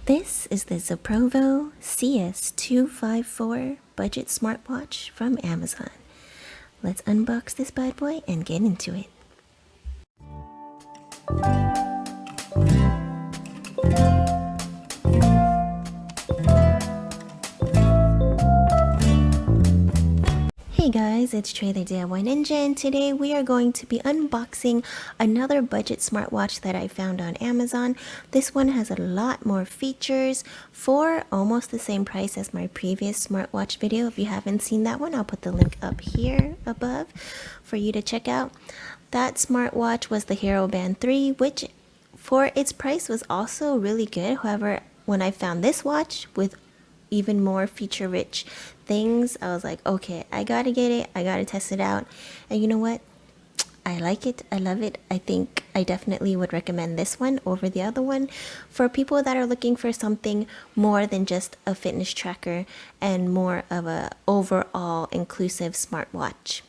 This is the ZOPROVO CS254 budget smartwatch from Amazon. Let's unbox this bad boy and get into it. Hey guys, it's Trey the DIY Ninja, and today we are going to be unboxing another budget smartwatch that I found on Amazon. This one has a lot more features for almost the same price as my previous smartwatch video. If you haven't seen that one, I'll put the link up here above for you to check out. That smartwatch was the Hero Band 3, which for its price was also really good. However, when I found this watch with even more feature-rich things, I was like, okay, I gotta get it, I gotta test it out. And you know what, I like it, I love it. I think I definitely would recommend this one over the other one for people that are looking for something more than just a fitness tracker and more of a overall inclusive smartwatch.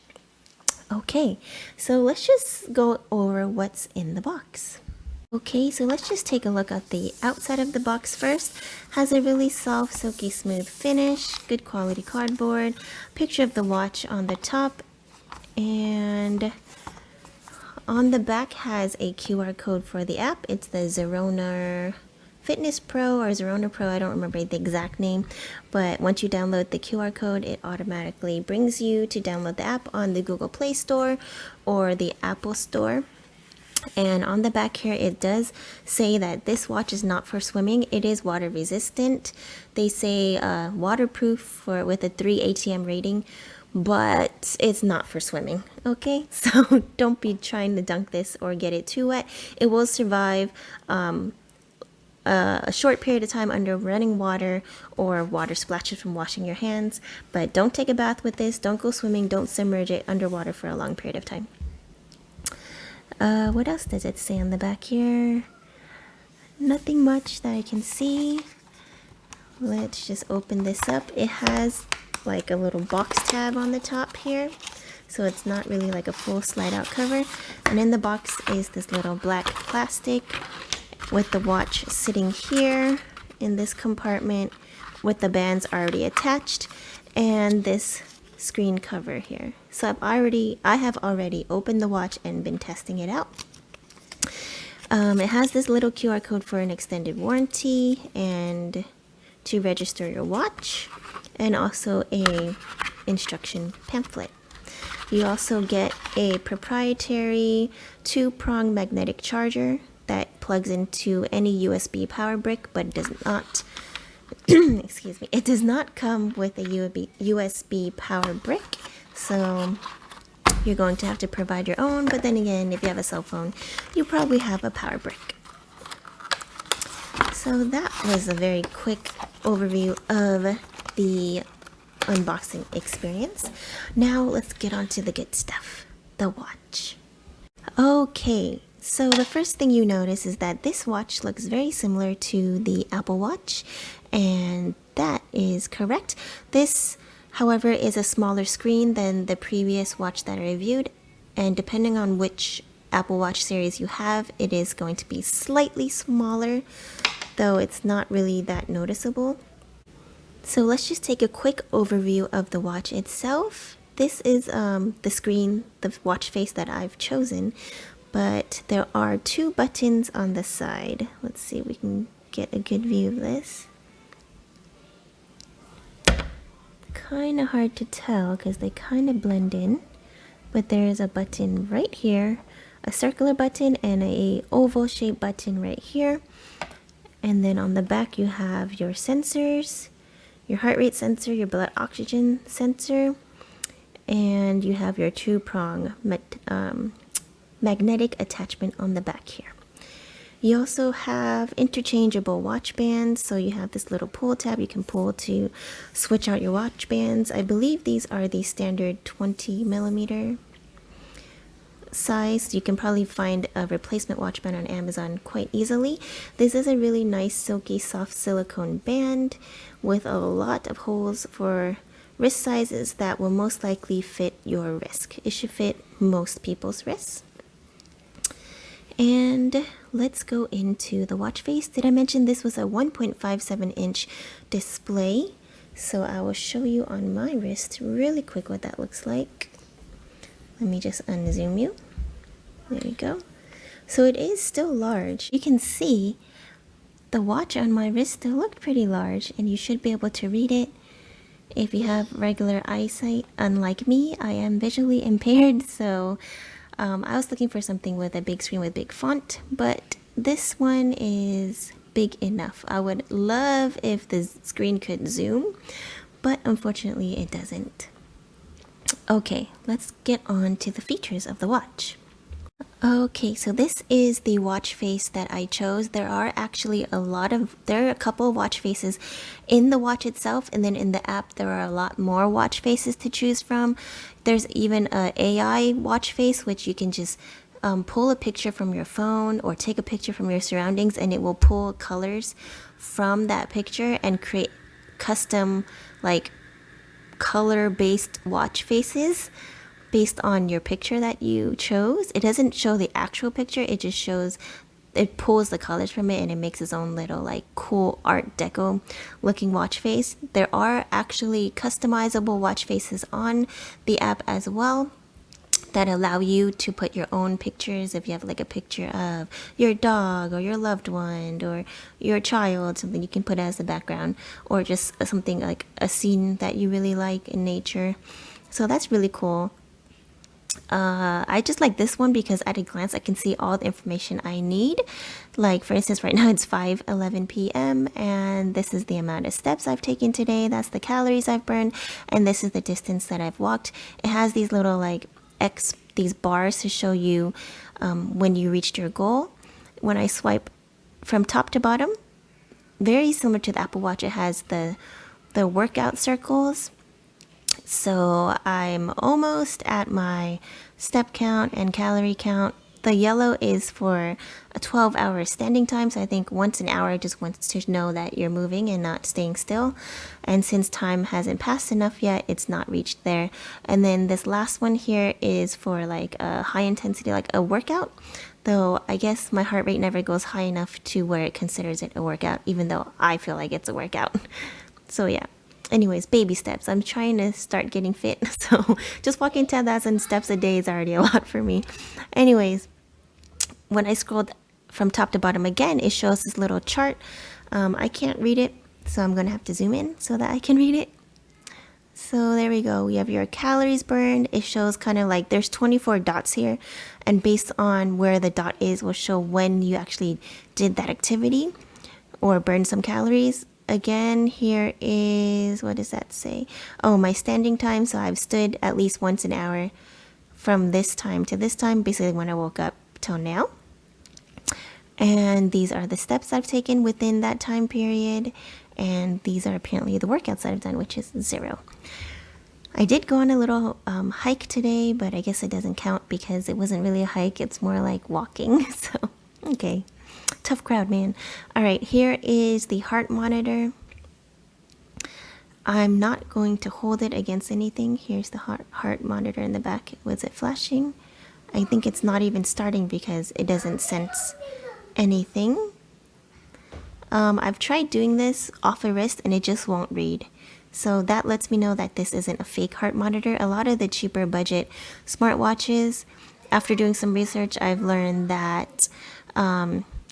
Okay, so let's just go over what's in the box. Okay, so let's just take a look at the outside of the box first. Has a really soft, silky smooth finish, good quality cardboard, picture of the watch on the top, and on the back has a QR code for the app. It's the Zerona Fitness Pro or Zerona Pro, I don't remember the exact name, but once you download the QR code, it automatically brings you to download the app on the Google Play Store or the Apple Store. And on the back here, it does say that this watch is not for swimming. It is water resistant. They say waterproof with a 3 ATM rating, but it's not for swimming. Okay, so don't be trying to dunk this or get it too wet. It will survive a short period of time under running water or water splashes from washing your hands, but don't take a bath with this. Don't go swimming. Don't submerge it underwater for a long period of time. What else does it say on the back here? Nothing much that I can see. Let's just open this up. It has like a little box tab on the top here, so it's not really like a full slide out cover. And in the box is this little black plastic with the watch sitting here in this compartment with the bands already attached, and this screen cover here. So I have already opened the watch and been testing it out. It has this little QR code for an extended warranty and to register your watch, and also a instruction pamphlet. You also get a proprietary 2-prong magnetic charger that plugs into any USB power brick, but does not excuse me, it does not come with a USB power brick, so you're going to have to provide your own. But then again, if you have a cell phone, you probably have a power brick. So that was a very quick overview of the unboxing experience. Now let's get on to the good stuff, the watch. Okay, so the first thing you notice is that this watch looks very similar to the Apple Watch, and that is correct. This, however, is a smaller screen than the previous watch that I reviewed, and depending on which Apple Watch series you have, it is going to be slightly smaller, though it's not really that noticeable. So let's just take a quick overview of the watch itself. This is the screen, the watch face that I've chosen, but there are 2 buttons on the side. Let's see if we can get a good view of this. Kind of hard to tell because they kind of blend in, but there's a button right here, a circular button, and a oval shaped button right here. And then on the back you have your sensors, your heart rate sensor, your blood oxygen sensor, and you have your 2-prong magnetic attachment on the back here. You also have interchangeable watch bands, so you have this little pull tab you can pull to switch out your watch bands. I believe these are the standard 20mm size. You can probably find a replacement watch band on Amazon quite easily. This is a really nice silky soft silicone band with a lot of holes for wrist sizes that will most likely fit your wrist. It should fit most people's wrists. And let's go into the watch face. Did I mention this was a 1.57-inch display? So I will show you on my wrist really quick what that looks like. Let me just unzoom you. There we go. So it is still large. You can see the watch on my wrist still looked pretty large, and you should be able to read it if you have regular eyesight. Unlike me, I am visually impaired, so I was looking for something with a big screen with big font, but this one is big enough. I would love if the screen could zoom, but unfortunately it doesn't. Okay, let's get on to the features of the watch. Okay, so this is the watch face that I chose. There are actually there are a couple of watch faces in the watch itself, and then in the app there are a lot more watch faces to choose from. There's even a AI watch face, which you can just pull a picture from your phone or take a picture from your surroundings, and it will pull colors from that picture and create custom like color-based watch faces based on your picture that you chose. It doesn't show the actual picture, it just shows, it pulls the colors from it and it makes its own little like cool art deco looking watch face. There are actually customizable watch faces on the app as well that allow you to put your own pictures. If you have like a picture of your dog or your loved one or your child, something you can put as the background, or just something like a scene that you really like in nature. So that's really cool. I just like this one because at a glance I can see all the information I need. Like for instance, right now it's 5:11 p.m. and this is the amount of steps I've taken today. That's the calories I've burned, and this is the distance that I've walked. It has these little like these bars to show you when you reached your goal. When I swipe from top to bottom, very similar to the Apple Watch, it has the workout circles. So I'm almost at my step count and calorie count. The yellow is for a 12-hour standing time. So I think once an hour just wants to know that you're moving and not staying still. And since time hasn't passed enough yet, it's not reached there. And then this last one here is for like a high intensity, like a workout. Though I guess my heart rate never goes high enough to where it considers it a workout, even though I feel like it's a workout. So yeah. Anyways, baby steps. I'm trying to start getting fit, so just walking 10,000 steps a day is already a lot for me. Anyways, when I scrolled from top to bottom again, it shows this little chart. I can't read it, so I'm gonna have to zoom in so that I can read it. So there we go. We have your calories burned. It shows kind of like there's 24 dots here, and based on where the dot is will show when you actually did that activity or burned some calories. Again, here is, what does that say? Oh, my standing time. So I've stood at least once an hour from this time to this time, basically when I woke up till now. And these are the steps I've taken within that time period. And these are apparently the workouts that I've done, which is 0. I did go on a little hike today, but I guess it doesn't count because it wasn't really a hike. It's more like walking. So, okay. Tough crowd, man. All right, here is the heart monitor. I'm not going to hold it against anything. Here's the heart monitor in the back. Was it flashing? I think it's not even starting because it doesn't sense anything. I've tried doing this off a wrist and it just won't read. So that lets me know that this isn't a fake heart monitor. A lot of the cheaper budget smartwatches, after doing some research, I've learned that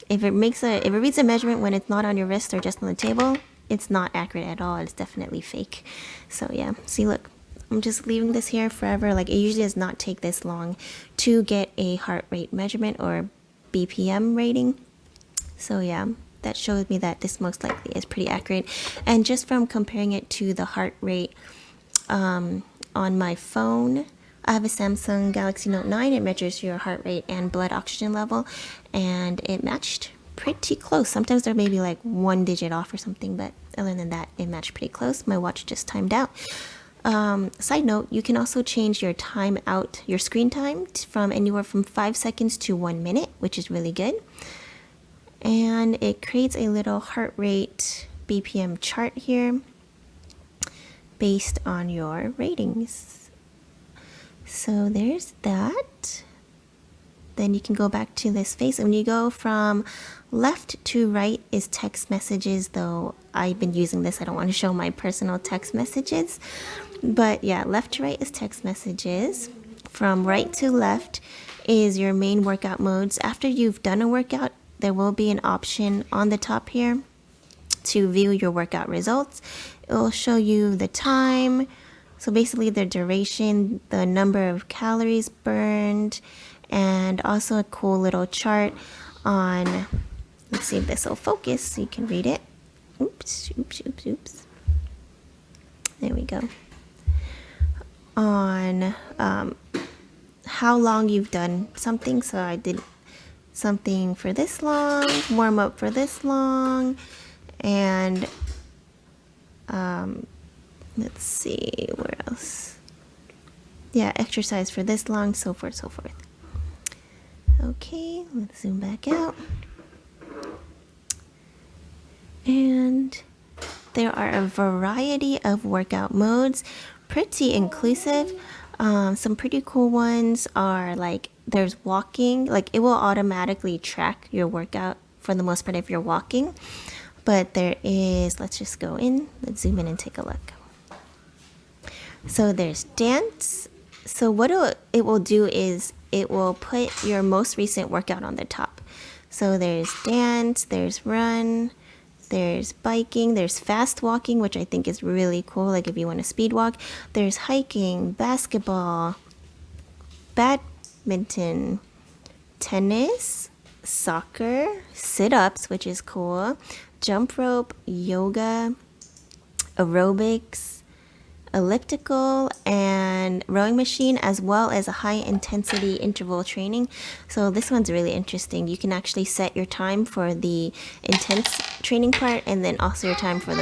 if it reads a measurement when it's not on your wrist or just on the table, it's not accurate at all. It's definitely fake. So yeah, see, look, I'm just leaving this here forever. Like, it usually does not take this long to get a heart rate measurement or BPM rating. So yeah, that shows me that this most likely is pretty accurate. And just from comparing it to the heart rate on my phone, I have a Samsung Galaxy Note 9. It measures your heart rate and blood oxygen level, and it matched pretty close. Sometimes there may be like 1 digit off or something, but other than that, it matched pretty close. My watch just timed out. Side note, you can also change your time out, your screen time from anywhere from 5 seconds to 1 minute, which is really good. And it creates a little heart rate BPM chart here based on your ratings. So there's that. then you can go back to this face. And when you go from left to right is text messages, though I've been using this. I don't want to show my personal text messages. But yeah, left to right is text messages. From right to left is your main workout modes. After you've done a workout, there will be an option on the top here to view your workout results. It will show you the time, so basically the duration, the number of calories burned, and also a cool little chart on, let's see if this will focus so you can read it. Oops. There we go. On how long you've done something. So I did something for this long, warm up for this long, and let's see where else. Yeah, exercise for this long, so forth, so forth. Okay, let's zoom back out. And there are a variety of workout modes, pretty inclusive. Some pretty cool ones are like there's walking, like it will automatically track your workout for the most part if you're walking. But there is, let's just go in, let's zoom in and take a look. So there's dance. So what it will do is it will put your most recent workout on the top. So there's dance, there's run, there's biking, there's fast walking, which I think is really cool, like if you want to speed walk. There's hiking, basketball, badminton, tennis, soccer, sit-ups, which is cool, jump rope, yoga, aerobics, elliptical, and rowing machine, as well as a high intensity interval training. So this one's really interesting. You can actually set your time for the intense training part, and then also your time for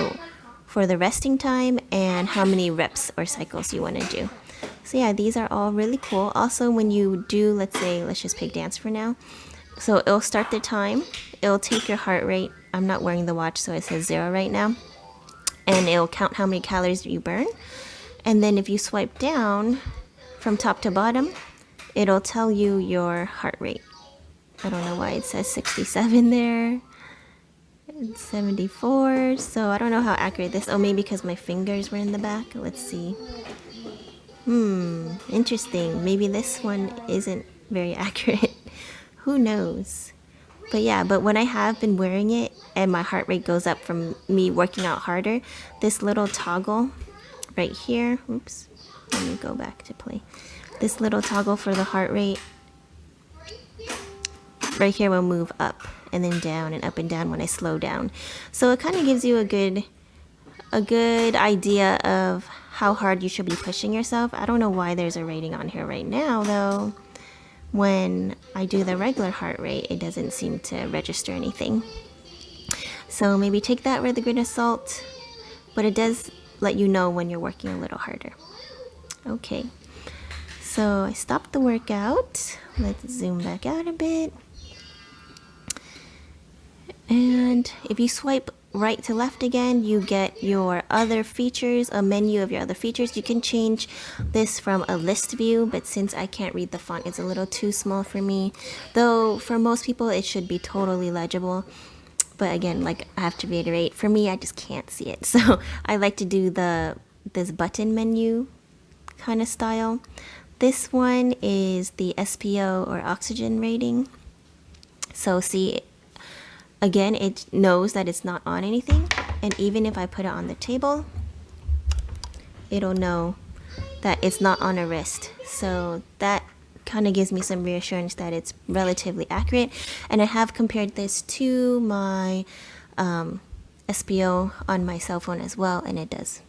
the resting time, and how many reps or cycles you want to do. So yeah, these are all really cool. Also, when you do, let's just pick dance for now. So it'll start the time, it'll take your heart rate. I'm not wearing the watch, so it says 0 right now, and it'll count how many calories you burn. And then if you swipe down from top to bottom, it'll tell you your heart rate. I don't know why it says 67 there. It's 74, so I don't know how accurate this, oh, maybe because my fingers were in the back. Let's see. Interesting. Maybe this one isn't very accurate. Who knows? But yeah, but when I have been wearing it and my heart rate goes up from me working out harder, this little toggle right here, oops, let me go back to play. This little toggle for the heart rate right here will move up and then down and up and down when I slow down. So it kind of gives you a good idea of how hard you should be pushing yourself. I don't know why there's a rating on here right now though. When I do the regular heart rate, it doesn't seem to register anything. So maybe take that with a grain of salt, but it does let you know when you're working a little harder. Okay, so I stopped the workout. Let's zoom back out a bit. And if you swipe right to left again, you get your other features, a menu of your other features. You can change this from a list view, but since I can't read the font, it's a little too small for me. Though for most people, it should be totally legible. But again, like I have to reiterate, for me, I just can't see it. So I like to do this button menu kind of style. This one is the SPO or oxygen rating. So see, again, it knows that it's not on anything. And even if I put it on the table, it'll know that it's not on a wrist. So that kind of gives me some reassurance that it's relatively accurate. And I have compared this to my SPO on my cell phone as well, and it does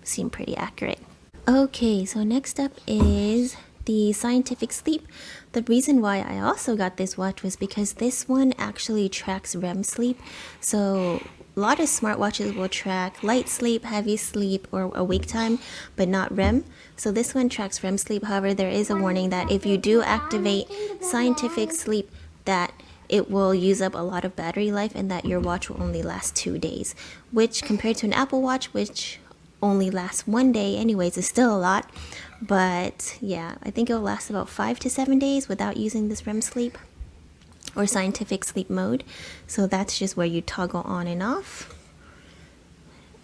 seem pretty accurate. Okay, so next up is the scientific sleep. The reason why I also got this watch was because this one actually tracks REM sleep. So a lot of smartwatches will track light sleep, heavy sleep, or awake time, but not REM. So this one tracks REM sleep. However, there is a warning that if you do activate scientific sleep, that it will use up a lot of battery life and that your watch will only last 2 days, which compared to an Apple Watch, which only lasts 1 day anyways. It's still a lot, but yeah, I think it'll last about 5 to 7 days without using this REM sleep or scientific sleep mode. So that's just where you toggle on and off.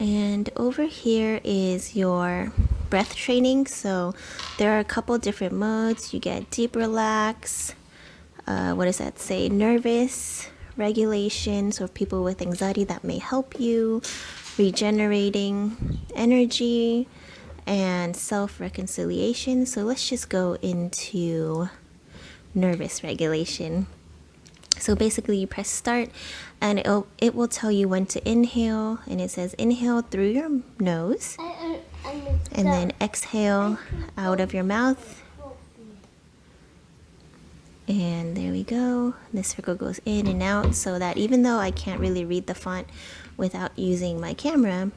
And over here is your breath training. So there are a couple different modes. You get deep relax, what does that say, nervous regulation, so people with anxiety, that may help you, regenerating energy, and self-reconciliation. So let's just go into nervous regulation. So basically you press start and it will tell you when to inhale, and it says inhale through your nose and then exhale out of your mouth. And there we go. This circle goes in and out, so that even though I can't really read the font without using my camera,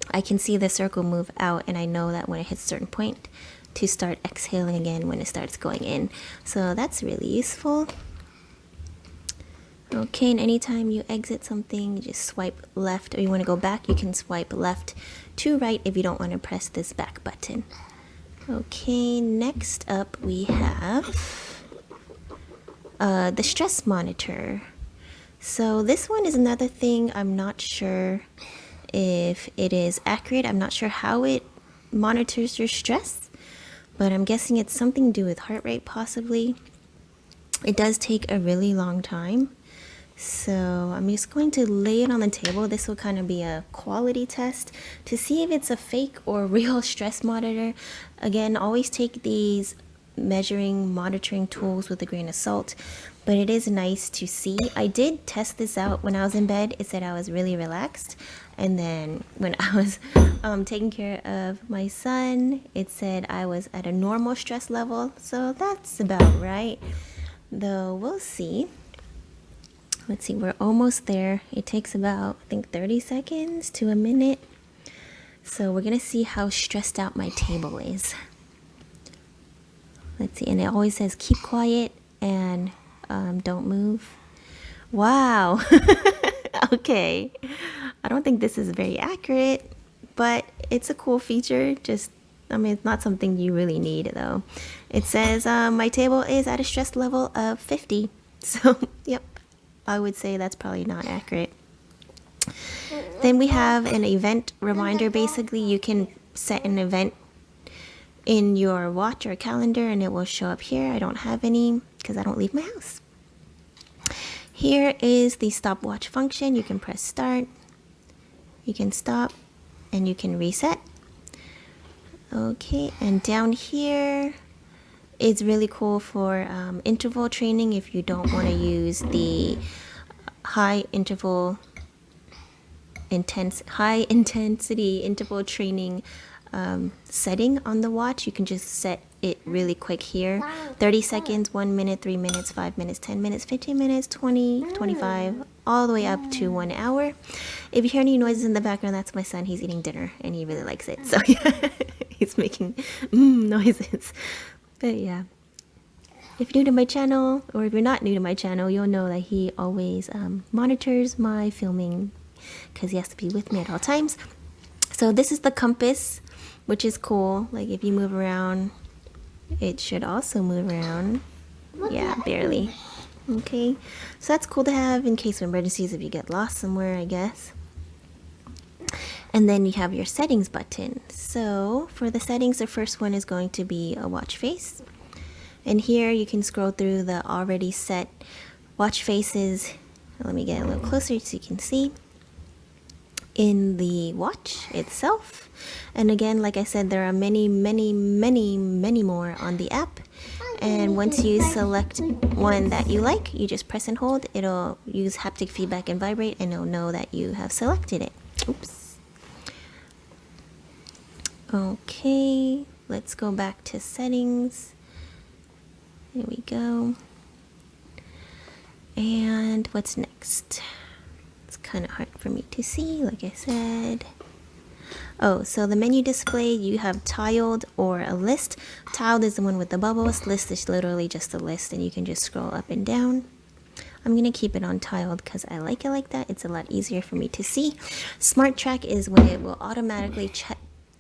I can see the circle move out, and I know that when it hits a certain point to start exhaling again when it starts going in. So that's really useful. Okay, and anytime you exit something, you just swipe left, or you want to go back, you can swipe left to right if you don't want to press this back button. Okay, next up we have the stress monitor. So this one is another thing I'm not sure if it is accurate. I'm not sure how it monitors your stress, but I'm guessing it's something to do with heart rate possibly. It does take a really long time. So I'm just going to lay it on the table. This will kind of be a quality test to see if it's a fake or real stress monitor. Again, always take these monitoring tools with a grain of salt, but it is nice to see. I did test this out when I was in bed. It said I was really relaxed, and then when I was taking care of my son, it said I was at a normal stress level. So that's about right, though we'll see. Let's see, we're almost there. It takes about, I think, 30 seconds to a minute. So we're gonna see how stressed out my table is. Let's see, and it always says keep quiet and don't move. Wow. Okay, I don't think this is very accurate, but it's a cool feature. Just, I mean, it's not something you really need though. It says my table is at a stress level of 50. So yep, I would say that's probably not accurate. Then we have an event reminder. Basically, you can set an event in your watch or calendar and it will show up here. I don't have any because I don't leave my house. Here is the stopwatch function. You can press start, you can stop, and you can reset. Okay, and down here it's really cool for interval training if you don't want to use the high intensity interval training setting on the watch. You can just set it really quick here. 30 seconds, 1 minute, 3 minutes, 5 minutes, 10 minutes, 15 minutes, 20, 25, all the way up to 1 hour. If you hear any noises in the background, that's my son. He's eating dinner and he really likes it. So yeah, he's making noises. But yeah, if you're new to my channel, or if you're not new to my channel, you'll know that he always monitors my filming because he has to be with me at all times. So this is the compass, which is cool. Like if you move around, it should also move around. Yeah, barely. Okay, so that's cool to have in case of emergencies if you get lost somewhere, I guess. And then you have your settings button. So for the settings, the first one is going to be a watch face. And here you can scroll through the already set watch faces. Let me get a little closer so you can see in the watch itself. And again, like I said, there are many more on the app. And once you select one that you like, you just press and hold. It'll use haptic feedback and vibrate, and it'll know that you have selected it. Oops. Okay, let's go back to settings. Here we go. And what's next? It's kind of hard for me to see, like I said. Oh, so the menu display, you have tiled or a list. Tiled is the one with the bubbles. List is literally just a list, and you can just scroll up and down. I'm gonna keep it on tiled because I like it like that. It's a lot easier for me to see. Smart Track is when it will automatically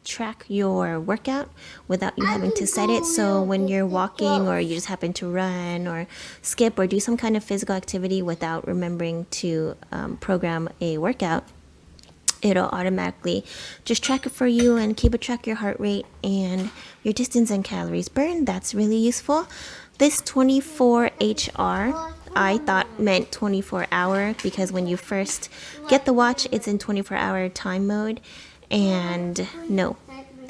track your workout without you having to set it. So when you're walking or you just happen to run or skip or do some kind of physical activity without remembering to program a workout, it'll automatically just track it for you and keep a track of your heart rate and your distance and calories burned. That's really useful. This 24HR I thought meant 24-hour because when you first get the watch, it's in 24-hour time mode. And no,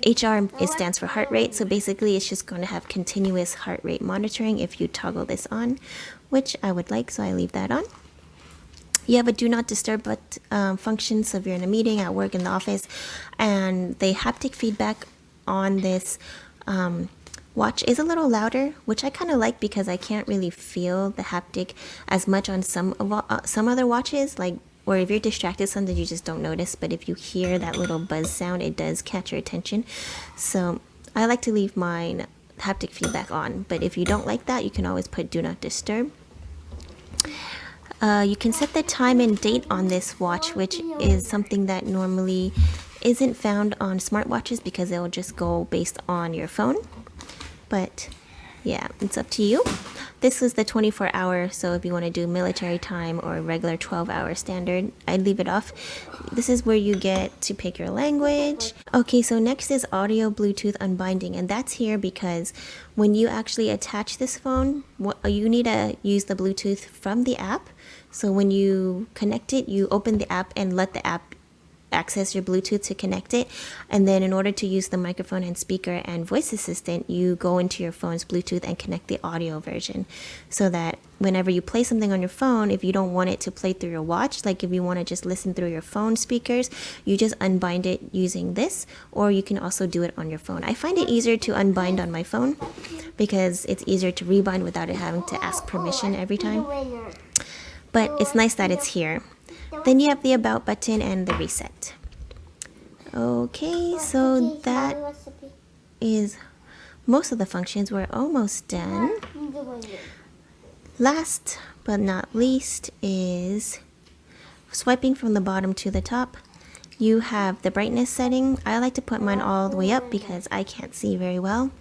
HR it stands for heart rate. So basically it's just going to have continuous heart rate monitoring if you toggle this on, which I would like, so I leave that on. You have a do not disturb function, so if you're in a meeting, at work, in the office, and the haptic feedback on this watch is a little louder, which I kind of like because I can't really feel the haptic as much on some other watches, like, or if you're distracted, sometimes you just don't notice, but if you hear that little buzz sound, it does catch your attention. So I like to leave mine haptic feedback on, but if you don't like that, you can always put do not disturb. You can set the time and date on this watch, which is something that normally isn't found on smartwatches because it will just go based on your phone. But yeah, it's up to you. This is the 24-hour, so if you want to do military time or regular 12-hour standard, I'd leave it off. This is where you get to pick your language. Okay, so next is audio Bluetooth unbinding, and that's here because when you actually attach this phone, you need to use the Bluetooth from the app. So when you connect it, you open the app and let the app access your Bluetooth to connect it, and then in order to use the microphone and speaker and voice assistant, you go into your phone's Bluetooth and connect the audio version, so that whenever you play something on your phone, if you don't want it to play through your watch, like if you want to just listen through your phone speakers, you just unbind it using this, or you can also do it on your phone. I find it easier to unbind on my phone because it's easier to rebind without it having to ask permission every time, but it's nice that it's here. Then you have the about button and the reset. Okay, so that is most of the functions. We're almost done. Last but not least is swiping from the bottom to the top. You have the brightness setting. I like to put mine all the way up because I can't see very well.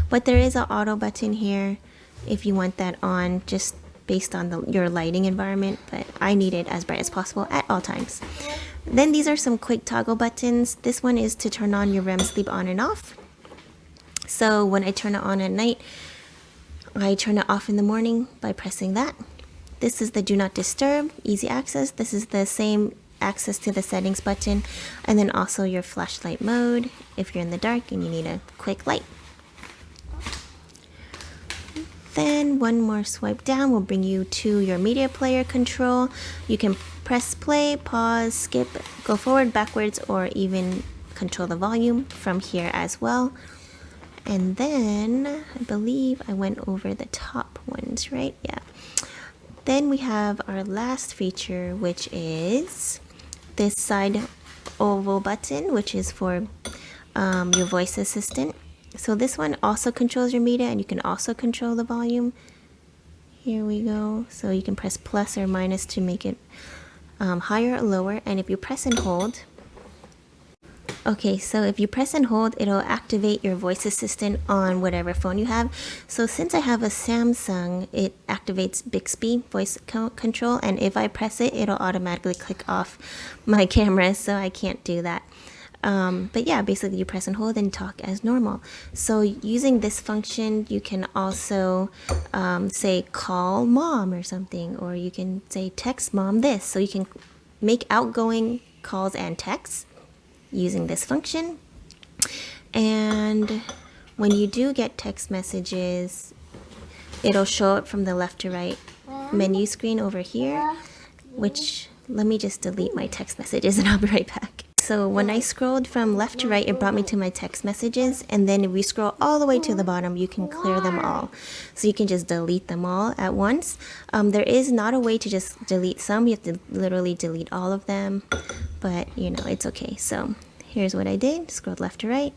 But there is an auto button here if you want that on, just based on your lighting environment, but I need it as bright as possible at all times. Then these are some quick toggle buttons. This one is to turn on your REM sleep on and off. So when I turn it on at night, I turn it off in the morning by pressing that. This is the do not disturb, easy access. This is the same access to the settings button, and then also your flashlight mode if you're in the dark and you need a quick light. Then one more swipe down will bring you to your media player control. You can press play, pause, skip, go forward, backwards, or even control the volume from here as well. And then I believe I went over the top ones, right? Yeah. Then we have our last feature, which is this side oval button, which is for your voice assistant. So this one also controls your media, and you can also control the volume. Here we go. So you can press plus or minus to make it higher or lower. And if you press and hold, okay, so if you press and hold, it'll activate your voice assistant on whatever phone you have. So since I have a Samsung, it activates Bixby voice control, and if I press it, it'll automatically click off my camera, so I can't do that. But yeah, basically you press and hold and talk as normal. So using this function, you can also say call mom or something, or you can say text mom this. So you can make outgoing calls and texts using this function. And when you do get text messages, it'll show up from the left to right menu screen over here, which, let me just delete my text messages and I'll be right back. So when I scrolled from left to right, it brought me to my text messages, and then if we scroll all the way to the bottom, you can clear them all. So you can just delete them all at once. There is not a way to just delete some. You have to literally delete all of them, but you know, it's okay. So here's what I did. Scrolled left to right.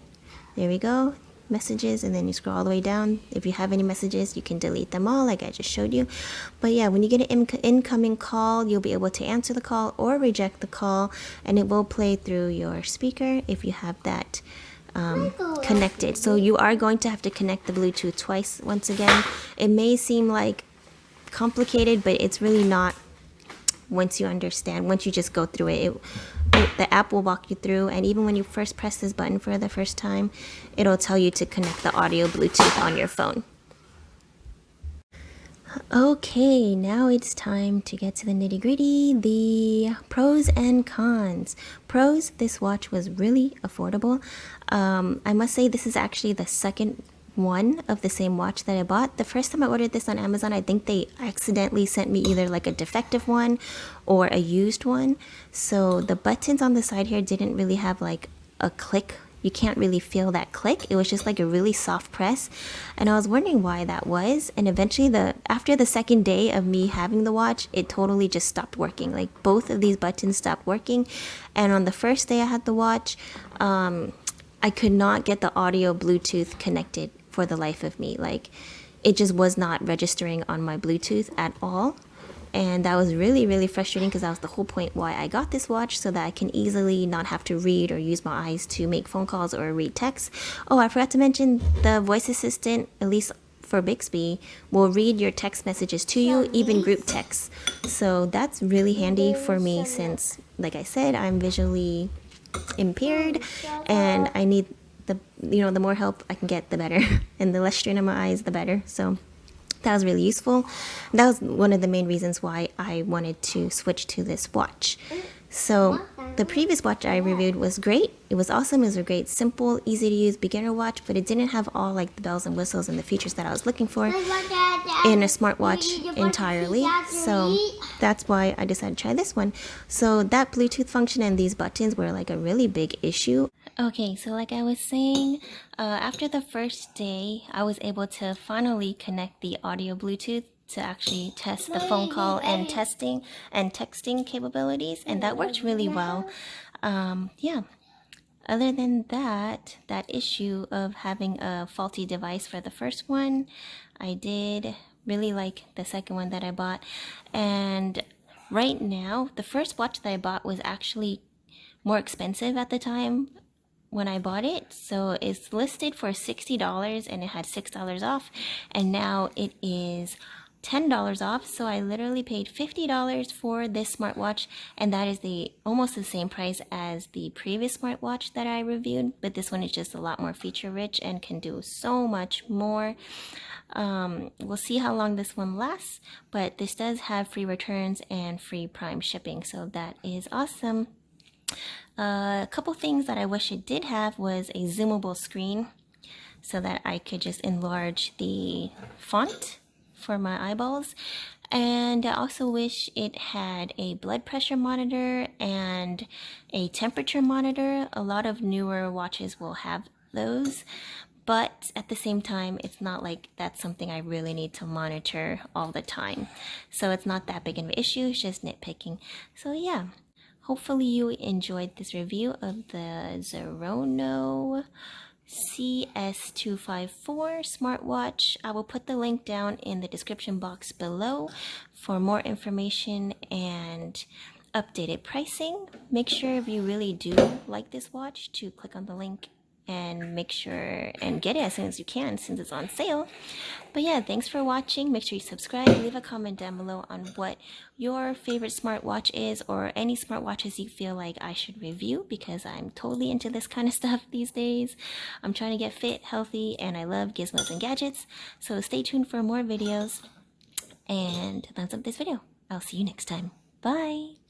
There we go. messages, and then you scroll all the way down. If you have any messages, you can delete them all like I just showed you. But yeah, when you get an incoming call, you'll be able to answer the call or reject the call, and it will play through your speaker if you have that connected. So you are going to have to connect the Bluetooth twice once again. It may seem like complicated, but it's really not once you understand. Once you just go through it, the app will walk you through, and even when you first press this button for the first time, it'll tell you to connect the audio Bluetooth on your phone. Okay, now it's time to get to the nitty-gritty, the pros and cons. Pros, this watch was really affordable. I must say this is actually the second one of the same watch that I bought. The first time I ordered this on Amazon, I think they accidentally sent me either like a defective one or a used one. So the buttons on the side here didn't really have like a click. You can't really feel that click. It was just like a really soft press, and I was wondering why that was. And eventually, after the second day of me having the watch, it totally just stopped working. Like both of these buttons stopped working. And on the first day I had the watch, I could not get the audio Bluetooth connected for the life of me. Like it just was not registering on my Bluetooth at all. And that was really, really frustrating because that was the whole point why I got this watch, so that I can easily not have to read or use my eyes to make phone calls or read text. Oh, I forgot to mention the voice assistant, at least for Bixby, will read your text messages to you, even group texts. So that's really handy for me since, like I said, I'm visually impaired and I need the more help I can get, the better. And the less strain on my eyes, the better. So that was really useful. That was one of the main reasons why I wanted to switch to this watch. So the previous watch I reviewed was great. It was awesome. It was a great, simple, easy to use beginner watch, but it didn't have all like the bells and whistles and the features that I was looking for in a smartwatch entirely. So that's why I decided to try this one. So that Bluetooth function and these buttons were like a really big issue. Okay, so like I was saying, after the first day, I was able to finally connect the audio Bluetooth to actually test the phone call and texting capabilities, and that worked really well. Yeah. Other than that issue of having a faulty device for the first one, I did really like the second one that I bought. And right now, the first watch that I bought was actually more expensive at the time when I bought it. So it's listed for $60 and it had $6 off, and now it is $10 off. So I literally paid $50 for this smartwatch, and that is almost the same price as the previous smartwatch that I reviewed, but this one is just a lot more feature rich and can do so much more. We'll see how long this one lasts, but this does have free returns and free Prime shipping, so that is awesome. A couple things that I wish it did have was a zoomable screen so that I could just enlarge the font for my eyeballs. And I also wish it had a blood pressure monitor and a temperature monitor. A lot of newer watches will have those, but at the same time, it's not like that's something I really need to monitor all the time. So it's not that big of an issue, it's just nitpicking. So yeah. Hopefully you enjoyed this review of the ZOPROVO CS254 smartwatch. I will put the link down in the description box below for more information and updated pricing. Make sure if you really do like this watch to click on the link and make sure and get it as soon as you can since it's on sale. But yeah, thanks for watching. Make sure you subscribe, leave a comment down below on what your favorite smartwatch is, or any smartwatches you feel like I should review, because I'm totally into this kind of stuff these days. I'm trying to get fit, healthy, and I love gizmos and gadgets. So stay tuned for more videos, and thumbs up this video. I'll see you next time. Bye!